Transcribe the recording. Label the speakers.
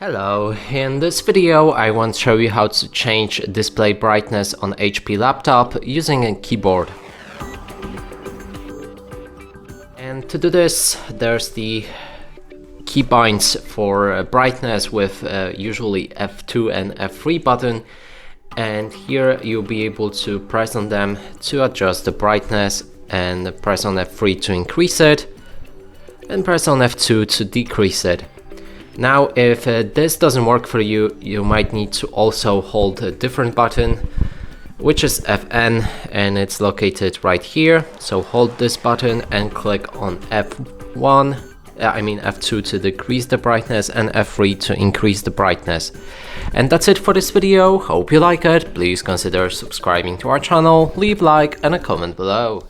Speaker 1: Hello, in this video I want to show you how to change display brightness on HP laptop using a keyboard. And to do this, there's the keybinds for brightness with usually F2 and F3 button, and here you'll be able to press on them to adjust the brightness and press on F3 to increase it and press on F2 to decrease it. Now, if this doesn't work for you, you might need to also hold a different button, which is Fn, and it's located right here. So hold this button and click on F2 to decrease the brightness and F3 to increase the brightness. And that's it for this video. Hope you like it. Please consider subscribing to our channel, leave a like and a comment below.